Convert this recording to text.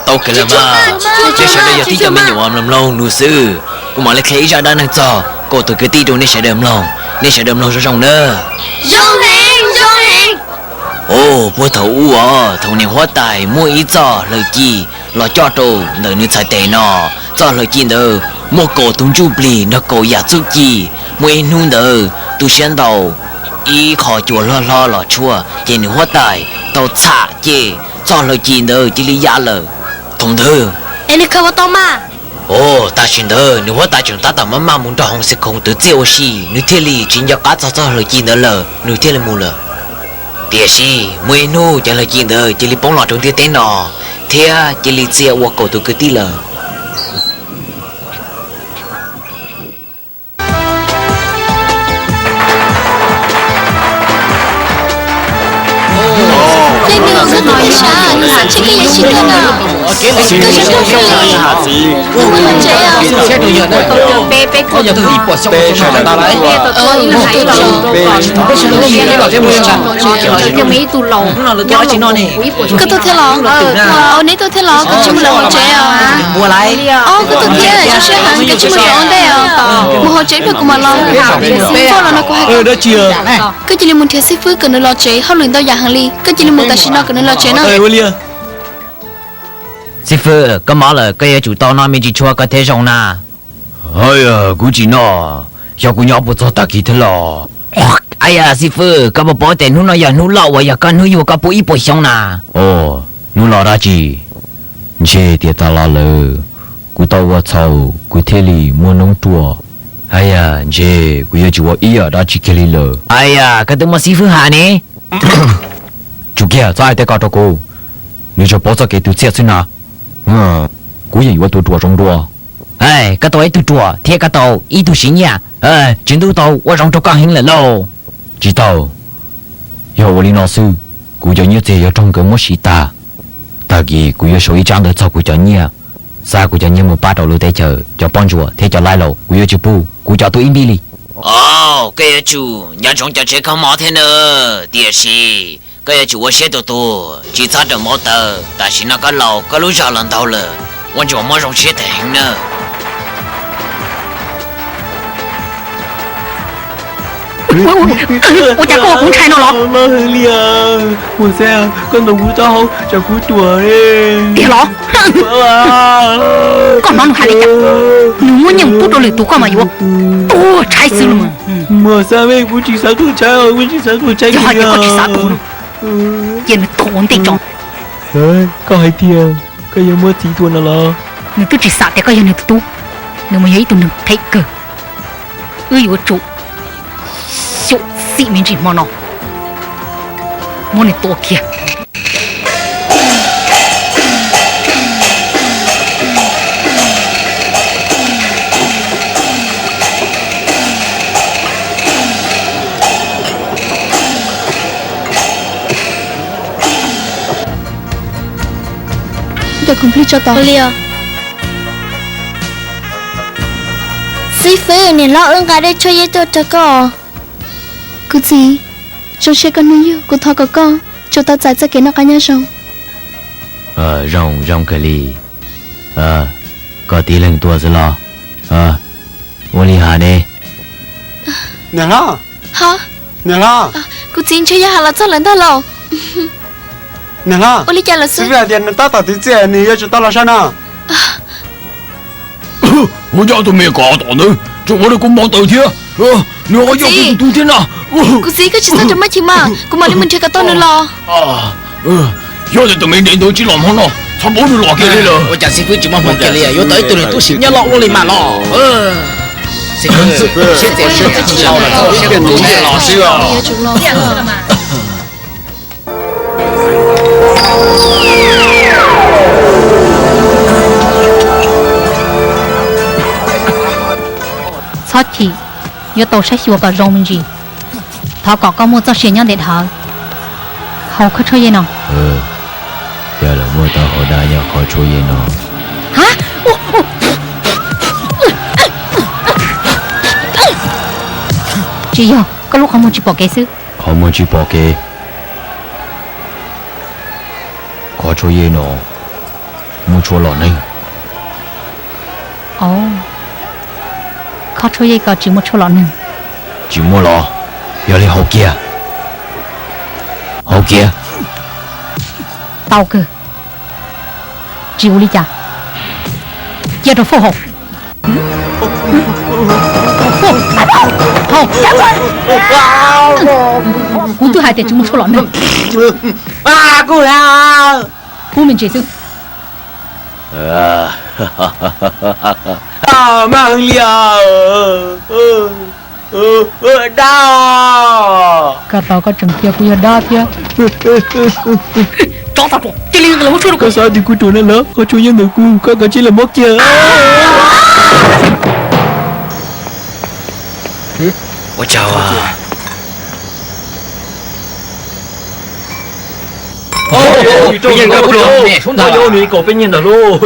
tao kể là mà thế sẽ đây giờ tí cho mình nhiều làm lâu nụ sư cũng mà lấy khế ra đã năng cho cô từ cái tí đồ nên sẽ đầm lòng cho rong nữa rong hẹn ô bố thấu thấu này hóa tài mua ý cho lời chi lo cho đồ lời như trái tệ nọ cho lời chi nữa mua cổ tung chu bì nó cổ giả chút chi mua nu nữa tu xem đầu ý khó chùa lo chua chỉ nếu hóa tài tao xả chê cho lời chi nữa chỉ lý giả lời thông thư em không có tao mà ô ta xin nữa nếu hóa tài chúng ta tao mà muốn cho hồng sẽ không tự tiêu xì nếu thế li chỉ nhớ cá cho lời chi nữa lờ nếu thế là mua lờ tiếc xì mua nu cho lời chi nữa chỉ lý bóng lọ trong tiêu tên nọ thế chỉ lý chia qua cổ từ cái tí lờ rất nói sao chỉ cái gì nữa nào cái gì tôi làm trẻ à bé bé có giờ tôi bỏ xong rồi ta lại cái mấy tụ lầu nhỏ chỉ nó này cái tôi thấy lò nếu tôi thấy lò cái chúng là họ trẻ à mua lại cái tôi thấy là sẽ hàng cái chúng mình chọn đây à một họ trẻ phải cùng mà lo sao là nó có hay đó chưa cái chỉ là muốn theo ship cần nó lo trẻ họ luyện tao giả hàng ly cái chỉ là muốn ta xin nó cần nó lo trẻ nó Sư cái má là cái chủ tao nói mình chỉ cho cái thế rong na. Ôi cú chỉ nó, sao cú nhóc bớt cho ta kỹ thế lò. Ai sư cái bỏ tiền nó nói nó lâu vậy cái nó yêu cái bố ít bố xong na. Ồ, nó lo ra chi? Chế tiệt ta lo lờ, cú tao vợ cháu, cú thế li mua nông chùa. Ai chế cú yêu chùa ý đã chỉ cái li lờ. Ai cái thứ mà sư hà nè. Chú kia,在在搞这个，你就包着给都接去哪？古人以为都做中多。哎，cái tôi tôi chùa, thế cái tàu ít tu sinh nha. Chính tu tàu, tôi rong cho con hình là lâu.知道，要我李老师，古叫你这要中个么事大，大个古要手一张的照顾叫你啊，啥古叫你们把道路带chờ，叫帮助我，贴叫来了，古要去补，古叫都硬币哩。cái chủ, nhà trong cho trẻ không mò thế nữa, tiếc gì. Cái chủ ở xe tổ chỉ sát được một tờ, ta chỉ nó cái lầu cái lối ra lần đầu là, quan trọng mà trong xe thành nữa. 我家哥公差了咯。妈很厉害，我噻，跟着我找叫苦多嘞。别了，干嘛弄还得讲？你我娘不着里多干嘛哟？多差死了嘛！我噻喂，我去啥都差哦，我去啥都差。要还得去啥多了？也没多得着。哎，搞还点，可有么几多了咯？你都去啥的个样的多？你们有一顿能太个，有主。小死面前嘛喏，我你多kia。Giờ complete cho tao. Lia. Sĩ phu này lo ơn cả đây cho ye cho con. Cái gì? Trong xe con nuôi yêu, cô thọ có con, cho tao giải cho cái nó cá nhân rồi. Rong cái li, có tí lần tua rồi lo,我厉害呢。娘啊！好。娘啊！cô chính chơi ya là cho lần đó lâu. 娘啊！我理解了是。是不是点能打到的这你要去打了啥呢？我家都没搞到呢，这我的公帮头天，你还要给多天呐？cô gì cái chuyện sao mà chị mà, cô mà đi mình chơi cái to nữa lo. 有人都没念到只浪行咯，差不多落嘅你咯。我家师傅怎么放给你啊？有对对对，都是你落我里嘛咯。师傅，现在是自己老了，现在都是老师啊。这样子的嘛。sao chỉ nhớ tàu sẽ xua cả rong mình gì thọ có một cho xe nhau để thọ hầu khất chơi gì nào giờ là mua tàu họ đã nhớ họ chơi gì nào hả chị giờ có lúc không muốn chỉ bỏ cái xứ không muốn chỉ bỏ cái có cho ye nó mua cho lọ này 哦，เขาช่วยก็จิมช่วยหล่อหนึ่ง chỉ mua lọ giờ đi hậu kia เตาเกอจิวลิจ่าเจ้าตัวฟูหก好，赶快！我都还得这么说了呢。啊，姑娘，我们这次啊，慢了，đau. 个到个整天不要打片，找打中，这里个我说了 Có 个， sao thì cô chủ nó lỡ, có chủ nhân được cô, có chỉ là mất chưa? 我叫啊， Ôi, chủ nhân có chủ, có chủ, cổ bên nhân là luôn,